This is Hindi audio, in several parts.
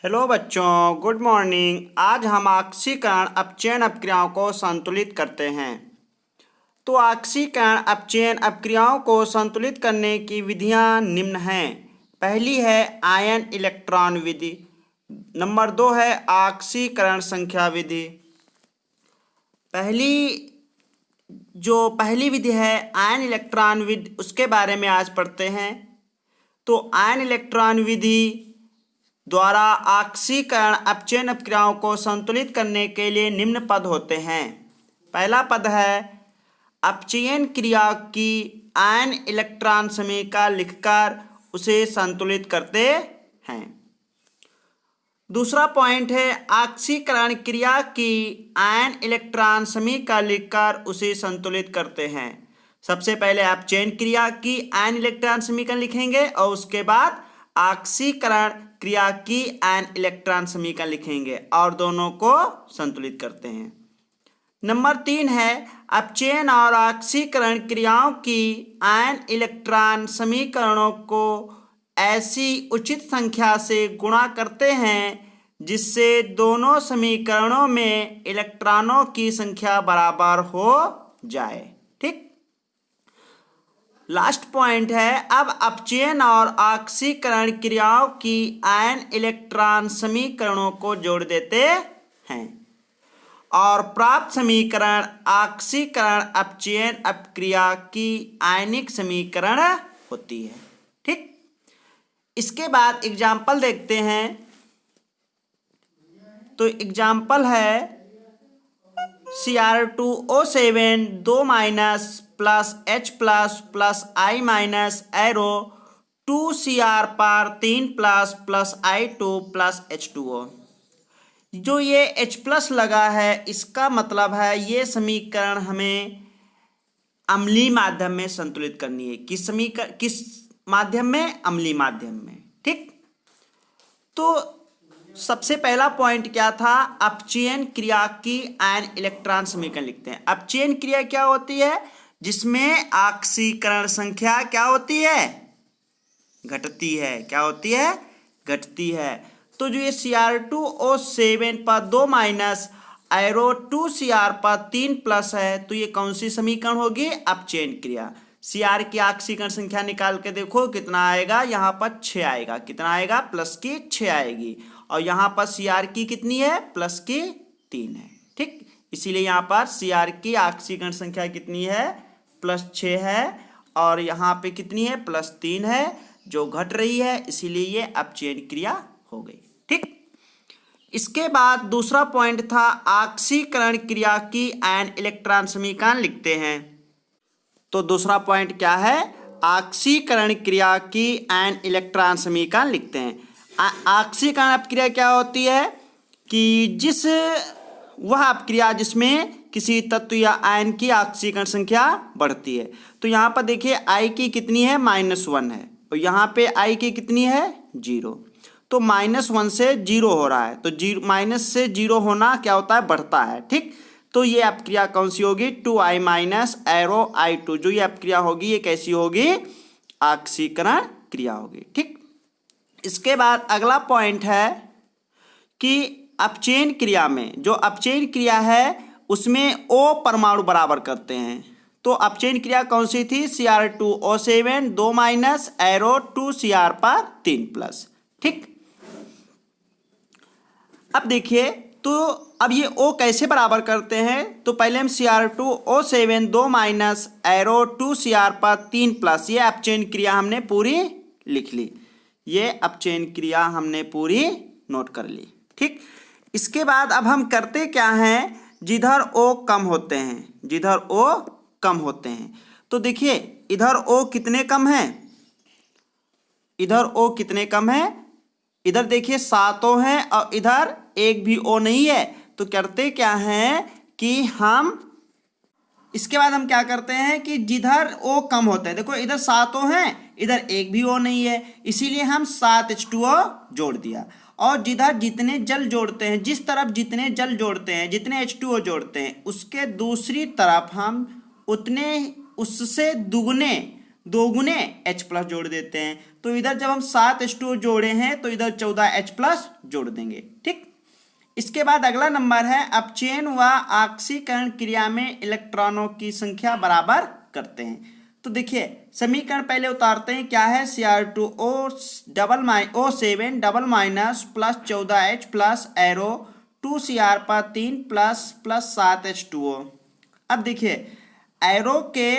हेलो बच्चों, गुड मॉर्निंग। आज हम ऑक्सीकरण अपचयन अपक्रियाओं को संतुलित करते हैं। तो ऑक्सीकरण अपचयन अपक्रियाओं को संतुलित करने की विधियां निम्न हैं। पहली है आयन इलेक्ट्रॉन विधि। नंबर 2 है ऑक्सीकरण संख्या विधि। पहली विधि है आयन इलेक्ट्रॉन विधि, उसके बारे में आज पढ़ते हैं। तो आयन इलेक्ट्रॉन विधि द्वारा ऑक्सीकरण अपचयन अपक्रियाओं को संतुलित करने के लिए निम्न पद होते हैं। पहला पद है अपचयन क्रिया की आयन इलेक्ट्रॉन समीकरण लिखकर उसे संतुलित करते हैं। दूसरा पॉइंट है ऑक्सीकरण क्रिया की आयन इलेक्ट्रॉन समीकरण लिखकर उसे संतुलित करते हैं। सबसे पहले अपचयन क्रिया की आयन इलेक्ट्रॉन समीकरण लिखेंगे और उसके बाद ऑक्सीकरण क्रिया की आयन इलेक्ट्रॉन समीकरण लिखेंगे और दोनों को संतुलित करते हैं। नंबर 3 है अपचयन और ऑक्सीकरण क्रियाओं की आयन इलेक्ट्रॉन समीकरणों को ऐसी उचित संख्या से गुणा करते हैं जिससे दोनों समीकरणों में इलेक्ट्रॉनों की संख्या बराबर हो जाए। ठीक। लास्ट पॉइंट है अब अपचयन और ऑक्सीकरण क्रियाओं की आयन इलेक्ट्रॉन समीकरणों को जोड़ देते हैं और प्राप्त समीकरण ऑक्सीकरण अपचयन अपक्रिया की आयनिक समीकरण होती है। ठीक। इसके बाद एग्जाम्पल देखते हैं। तो एग्जाम्पल है Cr2O7 2 minus plus H plus plus I minus arrow 2Cr पर 3 plus plus I2 plus H2O। जो ये H प्लस लगा है इसका मतलब है ये समीकरण हमें अम्लीय माध्यम में संतुलित करनी है। किस माध्यम में? अम्लीय माध्यम में। ठीक। तो सबसे पहला पॉइंट क्या था? अपचयन क्रिया की आयन इलेक्ट्रॉन समीकरण लिखते हैं। अपचयन क्रिया क्या होती है? जिसमें ऑक्सीकरण संख्या क्या होती है? घटती है। क्या होती है? घटती है। तो जो ये Cr2O7 पर 2 माइनस एरो 2Cr पर 3 प्लस है तो ये कौन सी समीकरण होगी? अपचयन क्रिया। Cr की ऑक्सीकरण संख्या निकाल के देखो कितना आएगा। यहाँ पर 6 आएगा। कितना आएगा? प्लस की 6 आएगी। और यहाँ पर Cr की कितनी है? प्लस की 3 है। ठीक। इसीलिए यहाँ पर Cr की ऑक्सीकरण संख्या कितनी है? प्लस 6 है। और यहाँ पे कितनी है? प्लस 3 है, जो घट रही है, इसीलिए ये अपचयन क्रिया हो गई। ठीक। इसके बाद दूसरा पॉइंट था ऑक्सीकरण क्रिया की आयन इलेक्ट्रॉन समीकरण लिखते हैं। तो दूसरा पॉइंट क्या है? ऑक्सीकरण क्रिया की आयन इलेक्ट्रॉन समीकरण लिखते हैं। ऑक्सीकरण अपक्रिया क्या होती है कि वह अपक्रिया जिसमें किसी तत्व या आयन की ऑक्सीकरण संख्या बढ़ती है। तो यहाँ पर देखिए I की कितनी है? -1 है और यहाँ पे I की कितनी है? 0। तो -1 से 0 हो रहा है। तो माइनस से 0 होना क्या होता है? बढ़ता है। ठीक। तो ये अपक्रिया कौन सी होगी? 2I minus arrow I2। जो ये अपक्रिया होगी ये कैसी होगी? ऑक्सीकरण क्रिया होगी। ठीक। इसके बाद अगला पॉइंट है कि अपचयन क्रिया में जो अपचयन क्रिया है उसमें O परमाणु बराबर करते हैं। तो अपचयन क्रिया कौन सी थी? Cr2O7 2 माइनस एरो 2Cr पर 3 प्लस। ठीक। अब देखिए तो अब ये O कैसे बराबर करते हैं? तो पहले हम Cr2O7 2 माइनस एरो 2Cr पर 3 प्लस ये अपचयन क्रिया हमने पूरी लिख ली। ये अपचयन क्रिया हमने पूरी नोट कर ली। ठीक। इसके बाद अब हम करते क्या हैं? जिधर O कम होते हैं, तो देखिए इधर O कितने कम हैं? इधर O कितने कम हैं? इधर देखिए 7 O हैं और इधर एक भी O नहीं है। तो करते क्या हैं कि हम इसके बाद हम क्या करते हैं कि जिधर O कम होते हैं, देखो इधर 7 O हैं, इधर एक भी O नहीं है, इसीलिए हम 7 H2O जोड़ दिया। और जिधर जितने जल जोड़ते हैं, जिस तरफ जितने जल जोड़ते हैं, जितने H2O जोड़ते हैं, उसके दूसरी तरफ हम उससे दोगुने H+ जोड़ देते हैं। तो इधर जब हम 7 H2O जोड़े हैं तो इधर 14 H प्लस जोड़ देंगे। ठीक, इसके बाद अगला नंबर है अपचयन व ऑक्सीकरण क्रिया में इलेक्ट्रॉनों की संख्या बराबर करते हैं। तो देखिए समीकरण पहले उतारते हैं, क्या है Cr2O7 double minus plus 14H plus arrow 2Cr पर 3 प्लस 7H2O। अब देखिए एरो के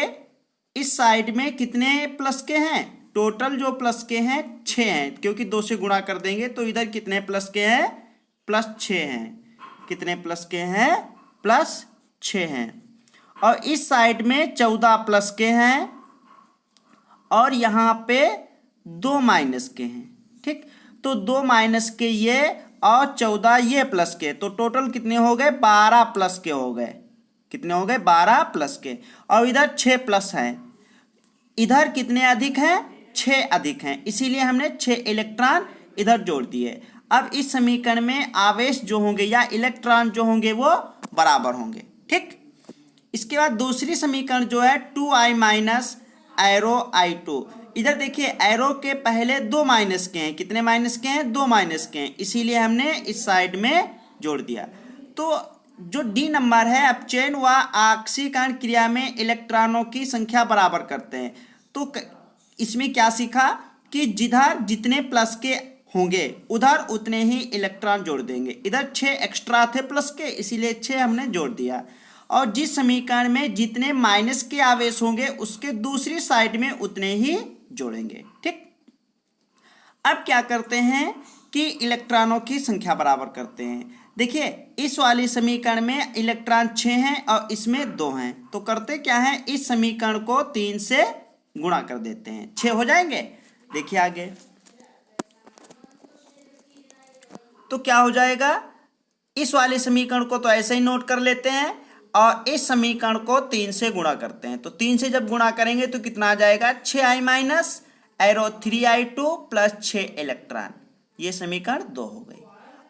इस साइड में कितने प्लस के हैं, टोटल जो प्लस के हैं 6 हैं, क्योंकि 2 से गुणा कर देंगे तो इधर कितने प्लस के हैं, +6 हैं। कितने प्लस के हैं, +6 हैं। और इस साइड में 14 प्लस के हैं और यहाँ पे 2 माइनस के हैं। ठीक, तो 2 माइनस के ये और 14 ये प्लस के, तो टोटल कितने हो गए, 12 प्लस के हो गए। कितने हो गए, 12 प्लस के। और इधर 6 प्लस हैं, इधर कितने अधिक हैं, 6 अधिक हैं, इसीलिए हमने 6 इलेक्ट्रॉन इधर जोड़ दिए। अब इस समीकरण में आवेश जो होंगे या इलेक्ट्रॉन जो होंगे वो बराबर होंगे। ठीक, इसके बाद दूसरी समीकरण जो है 2i माइनस एरो i2। इधर देखिए एरो के पहले 2 माइनस के हैं, कितने माइनस के हैं, 2 माइनस के हैं, इसीलिए हमने इस साइड में जोड़ दिया। तो जो डी नंबर है अपचयन व ऑक्सीकरण क्रिया में इलेक्ट्रॉनों की संख्या बराबर करते हैं। तो इसमें क्या सीखा कि जिधर जितने प्लस के होंगे उधर उतने ही इलेक्ट्रॉन जोड़ देंगे। इधर 6 एक्स्ट्रा थे प्लस के, इसीलिए 6 हमने जोड़ दिया। और जिस समीकरण में जितने माइनस के आवेश होंगे उसके दूसरी साइड में उतने ही जोड़ेंगे। ठीक, अब क्या करते हैं कि इलेक्ट्रॉनों की संख्या बराबर करते हैं। देखिए इस वाली समीकरण में इलेक्ट्रॉन 6 हैं और इसमें 2 हैं, तो करते क्या है, इस समीकरण को 3 से गुणा कर देते हैं, 6 हो जाएंगे। देखिए आगे तो क्या हो जाएगा, इस वाले समीकरण को तो ऐसे ही नोट कर लेते हैं और इस समीकरण को 3 से गुणा करते हैं। तो 3 से जब गुणा करेंगे तो कितना आ जाएगा, 6i minus arrow 3i2 plus 6 electron. ये समीकरण 2 हो गई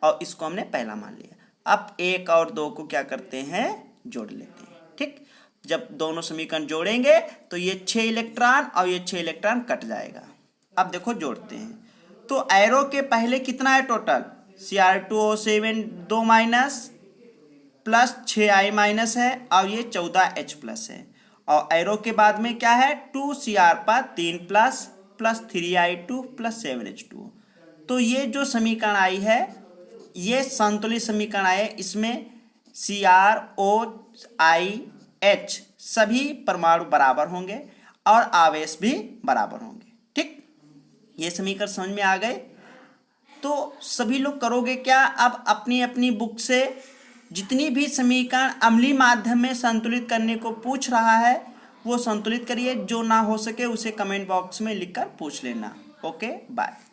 और इसको हमने पहला मान लिया। अब 1 और 2 को क्या करते हैं, जोड़ लेते हैं। ठीक, जब दोनों समीकरण जोड़ेंगे तो ये 6 इलेक्ट्रॉन और ये 6 इलेक्ट्रॉन कट जाएगा। अब देखो जोड़ते हैं, तो एरो के पहले कितना है total, Cr2O7 2 minus plus 6i minus है और ये 14H प्लस है। और एरो के बाद में क्या है, 2Cr पर 3 प्लस 3i2 प्लस 7H2। तो ये जो समीकरण आई है ये संतुलित समीकरण आए, इसमें CrOIH सभी परमाणु बराबर होंगे और आवेश भी बराबर होंगे। ठीक, ये समीकरण समझ में आ गए। तो सभी लोग करोगे क्या, अब अपनी अपनी बुक से जितनी भी समीकरण अम्लीय माध्यम में संतुलित करने को पूछ रहा है वो संतुलित करिए, जो ना हो सके उसे कमेंट बॉक्स में लिखकर पूछ लेना। Okay bye.